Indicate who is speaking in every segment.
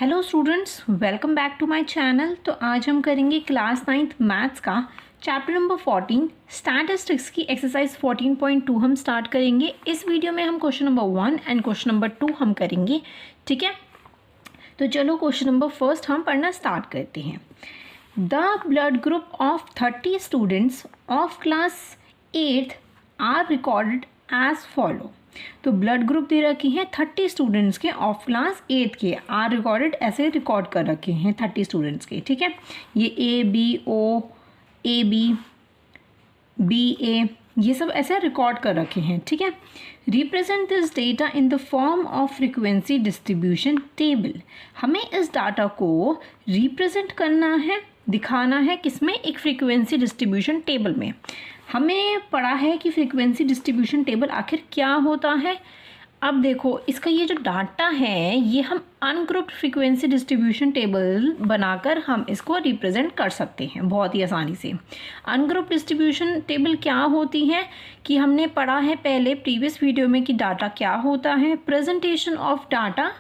Speaker 1: Hello students, welcome back to my channel. तो आज हम करेंगे क्लास 9th मैथ्स का चैप्टर नंबर 14 स्टैटिस्टिक्स की एक्सरसाइज 14.2 हम स्टार्ट करेंगे। इस वीडियो में हम question number 1 and question number 2 हम करेंगे। ठीक है, तो चलो क्वेश्चन नंबर फर्स्ट हम पढ़ना स्टार्ट करते हैं। The blood group of 30 students of class 8th are recorded as follow. तो ब्लड ग्रुप दे रखे हैं 30 स्टूडेंट्स के ऑफ क्लास 8 के, आर रिकॉर्डेड ऐसे रिकॉर्ड कर रखे हैं 30 स्टूडेंट्स के। ठीक है, ये A B O A B B A ये सब ऐसे रिकॉर्ड कर रखे हैं। ठीक है, represent this data in the form of frequency distribution table. हमें इस डाटा को रिप्रेजेंट करना है, दिखाना है किसमें, एक फ्रीक्वेंसी डिस्ट्रीब्यूशन टेबल में। हमें पढ़ा है कि फ्रीक्वेंसी डिस्ट्रीब्यूशन टेबल आखिर क्या होता है। अब देखो, इसका ये जो डाटा है ये हम अनग्रुप्ड फ्रीक्वेंसी डिस्ट्रीब्यूशन टेबल बनाकर हम इसको रिप्रेजेंट कर सकते हैं बहुत ही आसानी से। अनग्रुप्ड डिस्ट्रीब्यूशन टेबल क्या होती है कि हमने पढ़ा है पहले प्रीवियस वीडियो में कि डाटा क्या होता है, प्रेजेंटेशन ऑफ डाटा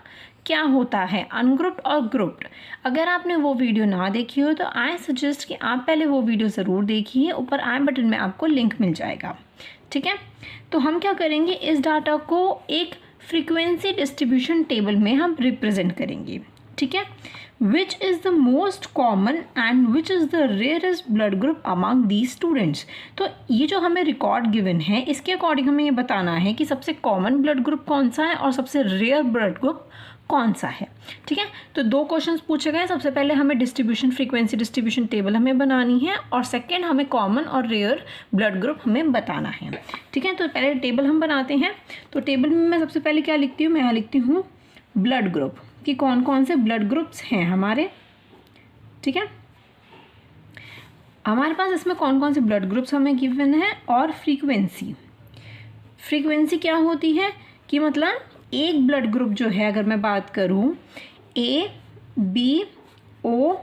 Speaker 1: क्या होता है, अनग्रुप्ड और ग्रुप्ड। अगर आपने वो वीडियो ना देखी हो तो आई सजेस्ट कि आप पहले वो वीडियो ज़रूर देखिए, ऊपर आई बटन में आपको लिंक मिल जाएगा। ठीक है, तो हम क्या करेंगे, इस डाटा को एक फ्रीक्वेंसी डिस्ट्रीब्यूशन टेबल में हम रिप्रेजेंट करेंगे। ठीक है, which is the most common and which is the rarest blood group among the students. तो ये जो हमें रिकॉर्ड गिवन है इसके अकॉर्डिंग हमें ये बताना है कि सबसे कॉमन ब्लड ग्रुप कौन सा है और सबसे रेयर ब्लड ग्रुप कौन सा है। ठीक है, तो दो क्वेश्चंस पूछे गए। सबसे पहले हमें डिस्ट्रीब्यूशन फ्रीक्वेंसी डिस्ट्रीब्यूशन टेबल हमें बनानी है और सेकंड हमें कॉमन और रेयर ब्लड ग्रुप हमें बताना है। ठीक है, तो पहले टेबल हम बनाते हैं। तो टेबल में मैं सबसे पहले क्या लिखती हूँ, मैं यहाँ लिखती हूँ ब्लड ग्रुप कि कौन कौन से ब्लड ग्रुप्स हैं हमारे। ठीक है, हमारे पास इसमें कौन कौन से ब्लड ग्रुप्स हमें गिवन है और फ्रीक्वेंसी क्या होती है कि मतलब एक ब्लड ग्रुप जो है, अगर मैं बात करूं ए बी ओ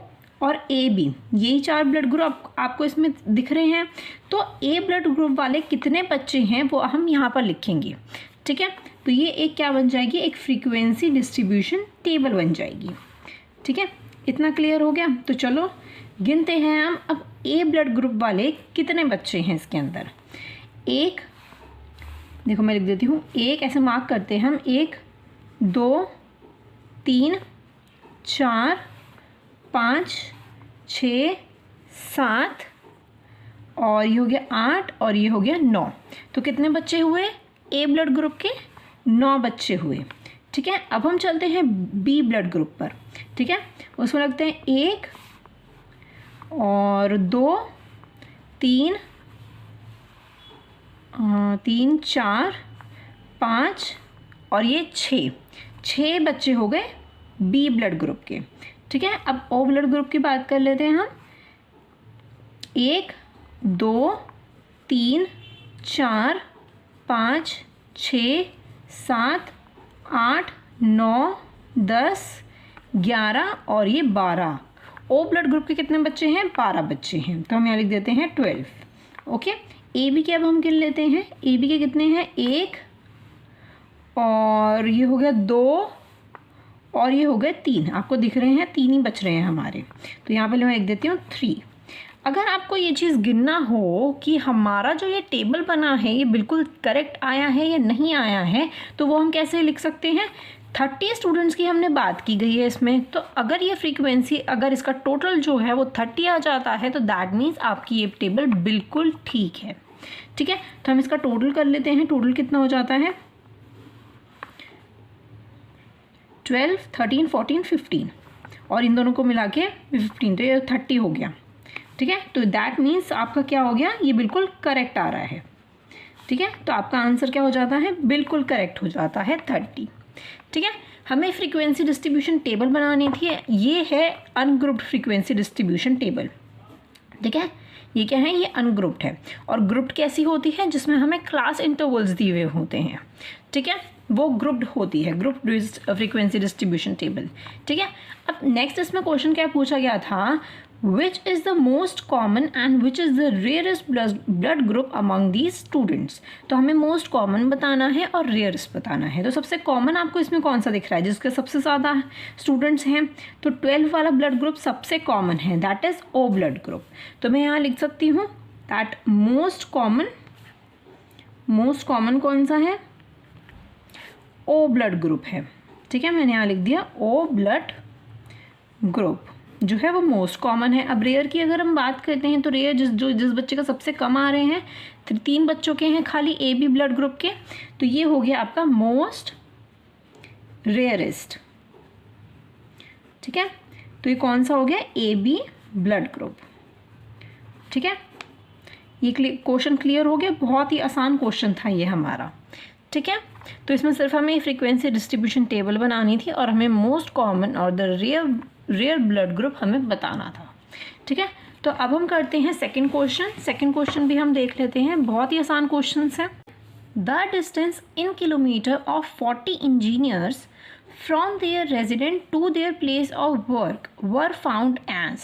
Speaker 1: और ए बी, यही 4 ब्लड ग्रुप आपको इसमें दिख रहे हैं। तो ए ब्लड ग्रुप वाले कितने बच्चे हैं वो हम यहाँ पर लिखेंगे। ठीक है, तो ये एक क्या बन जाएगी, एक फ्रीक्वेंसी डिस्ट्रीब्यूशन टेबल बन जाएगी। ठीक है, इतना क्लियर हो गया। तो चलो गिनते हैं हम अब ए ब्लड ग्रुप वाले कितने बच्चे हैं इसके अंदर। एक, देखो मैं लिख देती हूँ, एक ऐसे मार्क करते हैं हम, 1 2 3 4 5 6 7 और ये हो गया 8 और ये हो गया 9। तो कितने बच्चे हुए ए ब्लड ग्रुप के, 9 बच्चे हुए। ठीक है, अब हम चलते हैं बी ब्लड ग्रुप पर। ठीक है, उसमें लगते हैं 1 और 2 3 4 5 और ये 6 बच्चे हो गए बी ब्लड ग्रुप के। ठीक है, अब ओ ब्लड ग्रुप की बात कर लेते हैं हम। 1 2 3 4 5 6 7 8 9 10 11 और ये 12। ओ ब्लड ग्रुप के कितने बच्चे हैं, 12 बच्चे हैं। तो हम यहाँ लिख देते हैं 12। ओके, ए बी के अब हम गिन लेते हैं। ए बी के कितने हैं, 1 और ये हो गया 2 और ये हो गए 3। आपको दिख रहे हैं 3 ही बच रहे हैं हमारे। तो यहाँ पे मैं लिख देती हूँ 3। अगर आपको ये चीज़ गिनना हो कि हमारा जो ये टेबल बना है ये बिल्कुल करेक्ट आया है या नहीं आया है, तो वो हम कैसे लिख सकते हैं। 30 स्टूडेंट्स की हमने बात की गई है इसमें, तो अगर ये फ्रीक्वेंसी, अगर इसका टोटल जो है वो 30 आ जाता है तो दैट मीन्स आपकी ये टेबल बिल्कुल ठीक है। ठीक है, तो हम इसका टोटल कर लेते हैं। टोटल कितना हो जाता है, 12 13 14 15 और इन दोनों को मिला के 15, तो ये 30 हो गया। ठीक है, तो दैट मीन्स आपका क्या हो गया, ये बिल्कुल करेक्ट आ रहा है। ठीक है, तो आपका आंसर क्या हो जाता है, बिल्कुल करेक्ट हो जाता है 30। ठीक है, हमें फ्रीक्वेंसी डिस्ट्रीब्यूशन टेबल बनानी थी। ये है अनग्रुप्ड फ्रीक्वेंसी डिस्ट्रीब्यूशन टेबल। ठीक है, ये क्या है, ये अनग्रुप्ड है। और ग्रुप्ड कैसी होती है, जिसमें हमें क्लास इंटरवल्स दिए हुए होते हैं। ठीक है, वो ग्रुप्ड होती है, ग्रुप्ड फ्रीक्वेंसी डिस्ट्रीब्यूशन टेबल। ठीक है, अब नेक्स्ट इसमें क्वेश्चन क्या पूछा गया था, which is the most common and which is the rarest blood group among these students. तो हमें मोस्ट कॉमन बताना है और रेयरेस्ट बताना है। तो सबसे कॉमन आपको इसमें कौन सा दिख रहा है जिसके सबसे ज़्यादा स्टूडेंट्स हैं? तो 12 वाला ब्लड ग्रुप सबसे कॉमन है, that is O blood group. तो मैं यहाँ लिख सकती हूँ दैट मोस्ट कॉमन कौन सा है? ओ ब्लड ग्रुप है। ठीक है, मैंने यहाँ लिख दिया ओ ब्लड ग्रुप जो है वो मोस्ट कॉमन है। अब रेयर की अगर हम बात करते हैं तो रेयर जिस बच्चे का सबसे कम आ रहे हैं, 3 बच्चों के हैं खाली ए बी ब्लड ग्रुप के, तो ये हो गया आपका मोस्ट रेयरेस्ट। ठीक है, तो ये कौन सा हो गया? A B blood group. ठीक है, ये क्वेश्चन क्लियर हो गया। बहुत ही आसान क्वेश्चन था ये हमारा। ठीक है, तो इसमें सिर्फ हमें फ्रीक्वेंसी डिस्ट्रीब्यूशन टेबल बनानी थी और हमें मोस्ट कॉमन और द रेयर ब्लड ग्रुप हमें बताना था। ठीक है, तो अब हम करते हैं सेकंड क्वेश्चन भी हम देख लेते हैं। बहुत ही आसान क्वेश्चन है। The distance in kilometre of 40 engineers from their resident to their place of work were found as.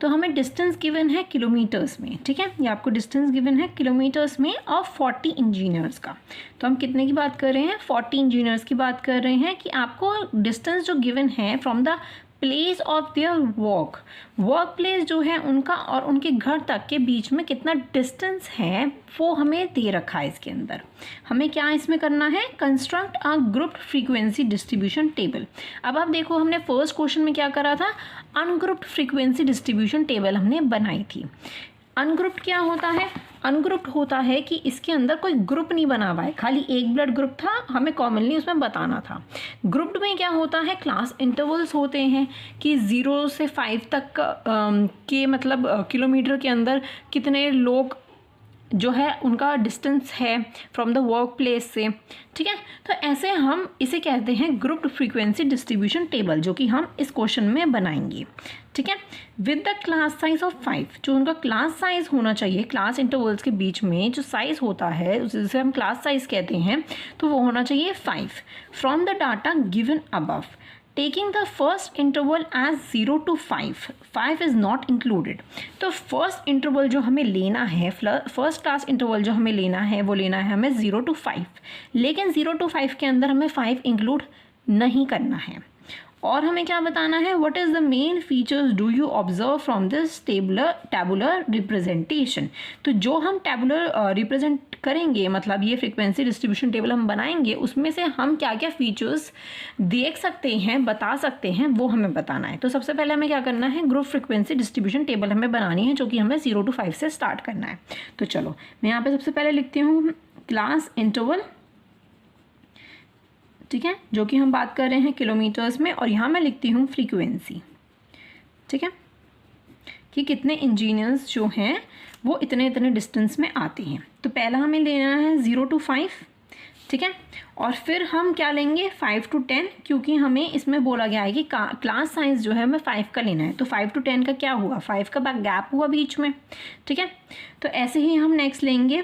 Speaker 1: तो हमें डिस्टेंस गिवन है किलोमीटर्स में। ठीक है, ये आपको डिस्टेंस गिवन है किलोमीटर्स में ऑफ 40 इंजीनियर्स का। तो हम कितने की बात कर रहे हैं? 40 इंजीनियर्स की बात कर रहे हैं कि आपको डिस्टेंस जो गिवन है from the place of their work place जो है उनका और उनके घर तक के बीच में कितना डिस्टेंस है वो हमें दे रखा है। इसके अंदर हमें क्या इसमें करना है? Construct a group frequency distribution table. अब आप देखो, हमने फर्स्ट क्वेश्चन में क्या करा था? अनग्रुप्ड फ्रीक्वेंसी डिस्ट्रीब्यूशन टेबल हमने बनाई थी। अनग्रुप्ड क्या होता है? अनग्रुप्ड होता है कि इसके अंदर कोई ग्रुप नहीं बना हुआ है, खाली एक ब्लड ग्रुप था, हमें कॉमनली उसमें बताना था। ग्रुप्ड में क्या होता है? क्लास इंटरवल्स होते हैं कि 0 से 5 तक के मतलब किलोमीटर के अंदर कितने लोग जो है उनका डिस्टेंस है फ्रॉम द वर्क प्लेस से। ठीक है, तो ऐसे हम इसे कहते हैं ग्रुप्ड फ्रीक्वेंसी डिस्ट्रीब्यूशन टेबल, जो कि हम इस क्वेश्चन में बनाएंगे। ठीक है, with the class size of 5, जो उनका क्लास साइज होना चाहिए, क्लास इंटरवल्स के बीच में जो साइज होता है जिसे हम क्लास साइज कहते हैं, तो वो होना चाहिए 5 from the data given above. Taking the first interval as 0 to 5 is not included. तो फर्स्ट इंटरवल जो हमें लेना है, फर्स्ट क्लास इंटरवल जो हमें लेना है वो लेना है हमें 0 to 5, लेकिन 0 to 5 के अंदर हमें 5 इंक्लूड नहीं करना है। और हमें क्या बताना है? What is the main features do you observe from this tabular representation. तो जो हम टैबुलर रिप्रेजेंट करेंगे, मतलब ये फ्रीक्वेंसी डिस्ट्रीब्यूशन टेबल हम बनाएंगे, उसमें से हम क्या क्या फीचर्स देख सकते हैं, बता सकते हैं, वो हमें बताना है। तो सबसे पहले हमें क्या करना है? ग्रुप फ्रीक्वेंसी डिस्ट्रीब्यूशन टेबल हमें बनानी है, जो कि हमें 0 to 5 से स्टार्ट करना है। तो चलो मैं यहाँ पे सबसे पहले लिखती हूँ क्लास इंटरवल। ठीक है, जो कि हम बात कर रहे हैं किलोमीटर्स में, और यहाँ मैं लिखती हूँ फ्रीक्वेंसी। ठीक है, कि कितने इंजीनियर्स जो हैं वो इतने इतने डिस्टेंस में आते हैं। तो पहला हमें लेना है 0 to 5। ठीक है, और फिर हम क्या लेंगे? 5 to 10, क्योंकि हमें इसमें बोला गया है कि क्लास साइज जो है हमें 5 का लेना है। तो 5 to 10 का क्या हुआ? 5 का गैप हुआ बीच में। ठीक है, तो ऐसे ही हम नेक्स्ट लेंगे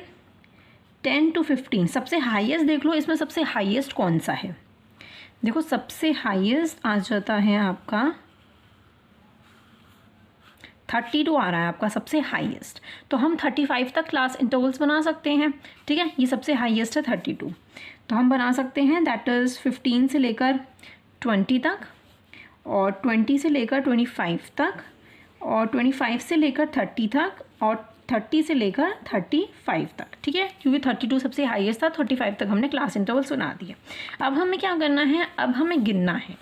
Speaker 1: 10 to 15। सबसे हाईएस्ट देख लो, इसमें सबसे हाईएस्ट कौन सा है? देखो, सबसे हाईएस्ट आ जाता है आपका 32 आ रहा है आपका सबसे हाईएस्ट। तो हम 35 तक क्लास इंटरवल्स बना सकते हैं। ठीक है, ये सबसे हाईएस्ट है 32, तो हम बना सकते हैं दैट इज़ 15 से लेकर 20 तक, और 20 से लेकर 25 तक, और 25 से लेकर 30 तक, और 30 से लेकर 35 तक। ठीक है, क्योंकि 32 सबसे हाईएस्ट था, 35 तक हमने क्लास इंटरवल्स बना दिए। अब हमें क्या करना है? अब हमें गिनना है।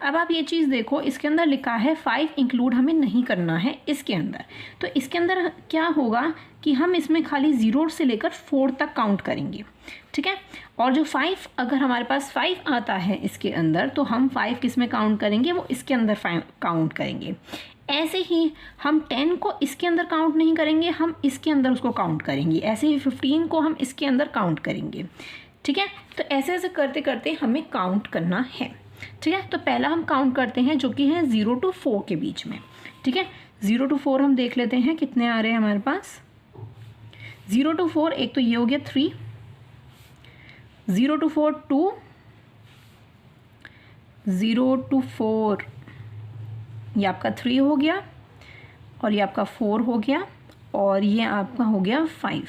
Speaker 1: अब आप ये चीज़ देखो, इसके अंदर लिखा है 5 इंक्लूड हमें नहीं करना है इसके अंदर। तो इसके अंदर क्या होगा कि हम इसमें खाली 0 से लेकर 4 तक काउंट करेंगे। ठीक है, और जो 5, अगर हमारे पास 5 आता है इसके अंदर, तो हम 5 किस में काउंट करेंगे? वो इसके अंदर 5 काउंट करेंगे। ऐसे ही हम 10 को इसके अंदर काउंट नहीं करेंगे, हम इसके अंदर उसको काउंट करेंगे। ऐसे ही 15 को हम इसके अंदर काउंट करेंगे। ठीक है, तो ऐसे ऐसे करते करते हमें काउंट करना है। ठीक है, तो पहला हम काउंट करते हैं जो कि है 0 to 4 के बीच में। ठीक है, 0 to 4 हम देख लेते हैं कितने आ रहे हैं हमारे पास। 0 to 4, एक तो ये हो गया 3, 0 to 4 2, 0 to 4 ये आपका 3 हो गया, और ये आपका 4 हो गया और ये आपका हो गया 5।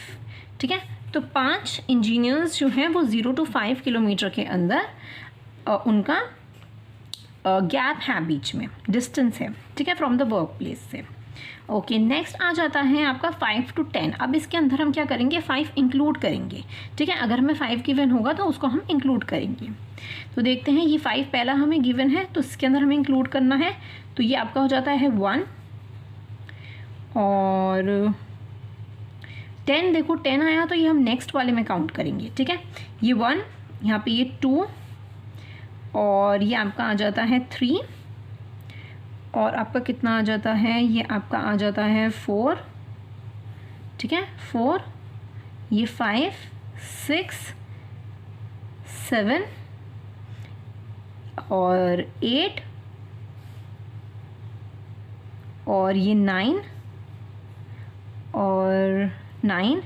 Speaker 1: ठीक है, तो 5 इंजीनियर्स जो हैं वो 0 to 5 किलोमीटर के अंदर उनका गैप है, बीच में डिस्टेंस है। ठीक है, फ्रॉम द वर्क प्लेस से। ओके, नेक्स्ट आ जाता है आपका 5 to 10। अब इसके अंदर हम क्या करेंगे, 5 इंक्लूड करेंगे। ठीक है, अगर हमें 5 गिवन होगा तो उसको हम इंक्लूड करेंगे। तो देखते हैं, ये 5 पहला हमें गिवन है तो इसके अंदर हमें इंक्लूड करना है। तो ये आपका हो जाता है 1 और 10। देखो 10 आया तो ये हम नेक्स्ट वाले में काउंट करेंगे। ठीक है, ये 1, यहाँ पे ये 2 और ये आपका आ जाता है 3 और आपका कितना आ जाता है, ये आपका आ जाता है 4। ठीक है, 4, ये 5, 6, 7 और 8 और ये 9 और 9,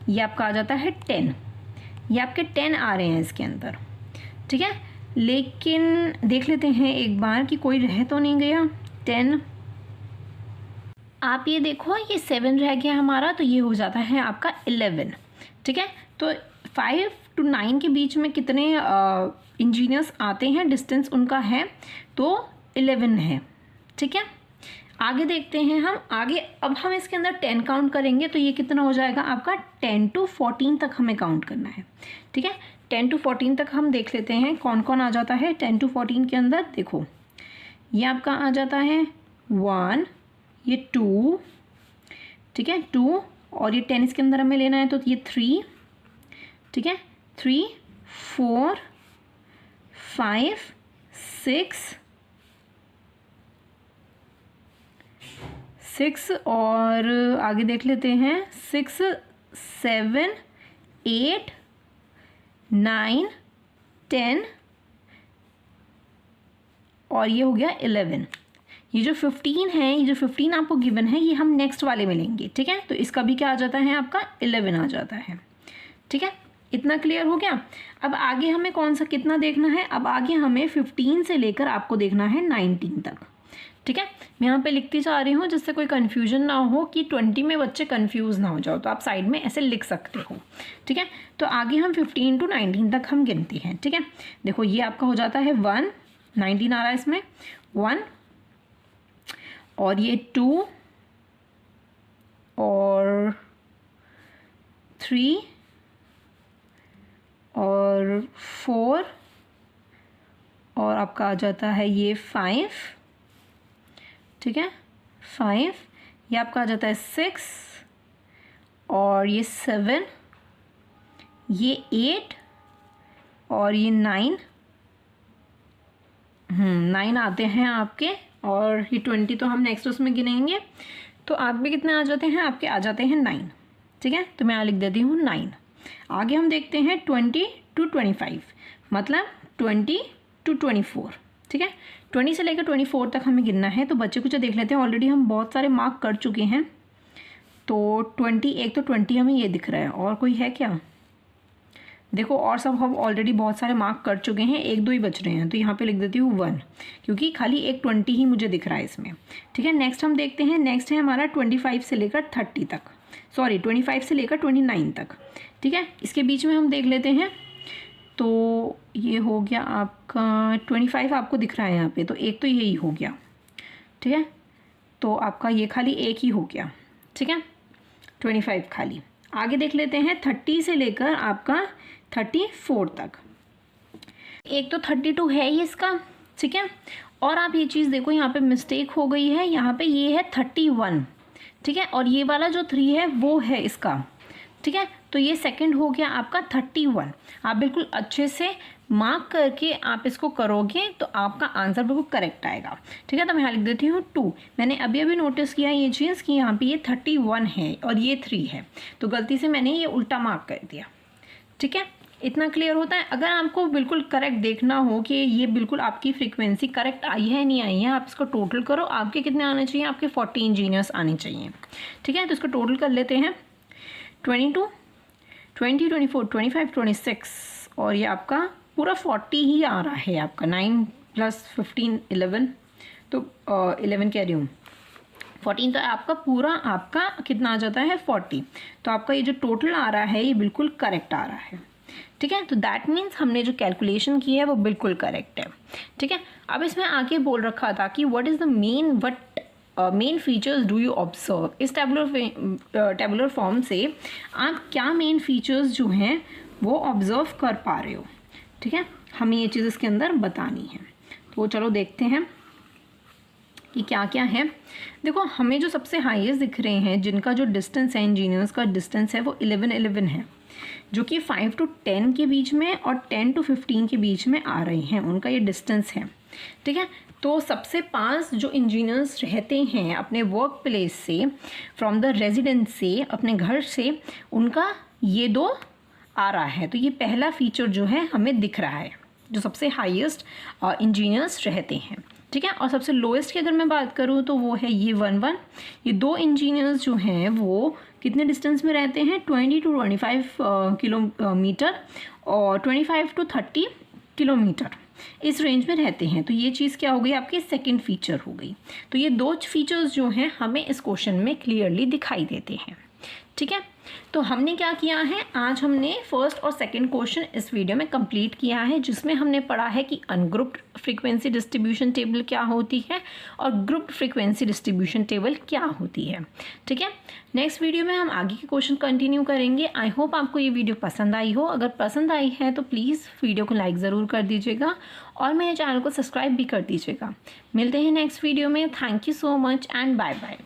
Speaker 1: ये आपका आ जाता है 10। ये आपके 10 आ रहे हैं इसके अंदर। ठीक है, लेकिन देख लेते हैं एक बार कि कोई रह तो नहीं गया। 10, आप ये देखो ये 7 रह गया हमारा, तो ये हो जाता है आपका 11। ठीक है, तो 5 to 9 के बीच में कितने इंजीनियर्स आते हैं, डिस्टेंस उनका है तो 11 है। ठीक है, आगे देखते हैं हम आगे। अब हम इसके अंदर 10 काउंट करेंगे तो ये कितना हो जाएगा आपका 10 to 14 तक हमें काउंट करना है। ठीक है, 10 to 14 तक हम देख लेते हैं कौन कौन आ जाता है 10 to 14 के अंदर। देखो ये आपका आ जाता है 1, ये 2, ठीक है 2 और ये 10 इसके अंदर हमें लेना है तो ये 3। ठीक है, 3, 4, 5, 6 और आगे देख लेते हैं 6, 7, 8, 9, 10 और ये हो गया 11। ये जो 15 है, ये जो 15 आपको गिवन है, ये हम नेक्स्ट वाले में लेंगे। ठीक है, तो इसका भी क्या आ जाता है आपका 11 आ जाता है। ठीक है, इतना क्लियर हो गया। अब आगे हमें कौन सा कितना देखना है, अब आगे हमें 15 से लेकर आपको देखना है 19 तक। ठीक है, मैं यहाँ पे लिखती जा रही हूँ जिससे कोई कन्फ्यूजन ना हो कि 20 में बच्चे कन्फ्यूज़ ना हो जाओ, तो आप साइड में ऐसे लिख सकते हो। ठीक है, तो आगे हम 15 to 19 तक हम गिनते हैं। ठीक है, देखो ये आपका हो जाता है 1, 19 आ रहा है इसमें 1 और ये 2 और 3 और 4 और आपका आ जाता है ये 5। ठीक है, 5, ये आपका आ जाता है 6 और ये 7, ये 8 और ये 9। 9 आते हैं आपके और ये 20 तो हम नेक्स्ट उसमें गिनेंगे। तो आप भी कितने आ जाते हैं, आपके आ जाते हैं 9। ठीक है, तो मैं यहाँ लिख देती हूँ 9। आगे हम देखते हैं 20 to 25, मतलब 20 to 24। ठीक है, 20 से लेकर 24 तक हमें गिनना है। तो बच्चे कुछ देख लेते हैं, ऑलरेडी हम बहुत सारे मार्क कर चुके हैं। तो 20, एक तो 20 हमें ये दिख रहा है, और कोई है क्या? देखो और सब हम ऑलरेडी बहुत सारे मार्क कर चुके हैं, 1-2 ही बच रहे हैं। तो यहाँ पे लिख देती हूँ 1, क्योंकि खाली एक 20 ही मुझे दिख रहा है इसमें। ठीक है, नेक्स्ट हम देखते हैं, नेक्स्ट है हमारा 25 से लेकर 30 तक, सॉरी 25 से लेकर 29 तक। ठीक है, इसके बीच में हम देख लेते हैं। तो ये हो गया आपका 25 आपको दिख रहा है यहाँ पे, तो एक तो यही हो गया। ठीक है, तो आपका ये खाली एक ही हो गया। ठीक है, 25 खाली। आगे देख लेते हैं 30 से लेकर आपका 34 तक। एक तो 32 है ही इसका। ठीक है, और आप ये चीज़ देखो, यहाँ पे मिस्टेक हो गई है, यहाँ पे ये है 31। ठीक है, और ये वाला जो 3 है वो है इसका। ठीक है, तो ये सेकंड हो गया आपका 31। आप बिल्कुल अच्छे से मार्क करके आप इसको करोगे तो आपका आंसर बिल्कुल करेक्ट आएगा। ठीक है, तो मैं यहाँ लिख देती हूँ 2। मैंने अभी अभी नोटिस किया ये चीज़ कि यहाँ पे ये 31 है और ये 3 है, तो गलती से मैंने ये उल्टा मार्क कर दिया। ठीक है, इतना क्लियर होता है। अगर आपको बिल्कुल करेक्ट देखना हो कि ये बिल्कुल आपकी फ्रीक्वेंसी करेक्ट आई है नहीं आई है, आप इसको टोटल करो। आपके कितने आने चाहिए, आपके 40 इंजीनियर्स आने चाहिए। ठीक है, तो इसको टोटल कर लेते हैं। 22, 20, 24, 25, 26 और ये आपका पूरा 40 ही आ रहा है आपका। 9 + 15 11, तो 11 कह रही हूँ, 14 तो आपका पूरा आपका कितना आ जाता है 40। तो आपका ये जो टोटल आ रहा है ये बिल्कुल करेक्ट आ रहा है। ठीक है, तो दैट मीन्स हमने जो कैलकुलेशन की है वो बिल्कुल करेक्ट है। ठीक है, अब इसमें आगे बोल रखा था कि what is the main features do you observe. इस टेबुलर फॉर्म से आप क्या मेन फीचर्स जो हैं वो ऑब्जर्व कर पा रहे हो। ठीक है, हमें ये चीज़ इसके अंदर बतानी है। तो चलो देखते हैं कि क्या क्या है। देखो, हमें जो सबसे हाईएस्ट दिख रहे हैं जिनका जो डिस्टेंस है, इंजीनियर्स का डिस्टेंस है वो 11 है, जो कि 5 to 10 के बीच में और 10 to 15 के बीच में आ रहे हैं, उनका ये डिस्टेंस है। ठीक है, तो सबसे पास जो इंजीनियर्स रहते हैं अपने वर्क प्लेस से, फ्रॉम द रेजिडेंस से, अपने घर से, उनका ये 2 आ रहा है। तो ये पहला फीचर जो है हमें दिख रहा है, जो सबसे हाईएस्ट इंजीनियर्स रहते हैं। ठीक है, और सबसे लोएस्ट की अगर मैं बात करूँ तो वो है ये 11। ये 2 इंजीनियर्स जो हैं वो कितने डिस्टेंस में रहते हैं, 20 to 25 किलोमीटर और 25 to 30 किलोमीटर, इस रेंज में रहते हैं। तो ये चीज़ क्या हो गई, आपकी सेकंड फीचर हो गई। तो ये 2 फीचर्स जो हैं हमें इस क्वेश्चन में क्लियरली दिखाई देते हैं। ठीक है, तो हमने क्या किया है, आज हमने फर्स्ट और सेकंड क्वेश्चन इस वीडियो में कंप्लीट किया है, जिसमें हमने पढ़ा है कि अनग्रुप्ड फ्रीक्वेंसी डिस्ट्रीब्यूशन टेबल क्या होती है और ग्रुप्ड फ्रीक्वेंसी डिस्ट्रीब्यूशन टेबल क्या होती है। ठीक है, नेक्स्ट वीडियो में हम आगे के क्वेश्चन कंटिन्यू करेंगे। आई होप आपको ये वीडियो पसंद आई हो। अगर पसंद आई है तो प्लीज़ वीडियो को लाइक ज़रूर कर दीजिएगा और मेरे चैनल को सब्सक्राइब भी कर दीजिएगा। मिलते हैं नेक्स्ट वीडियो में। Thank you so much and bye bye.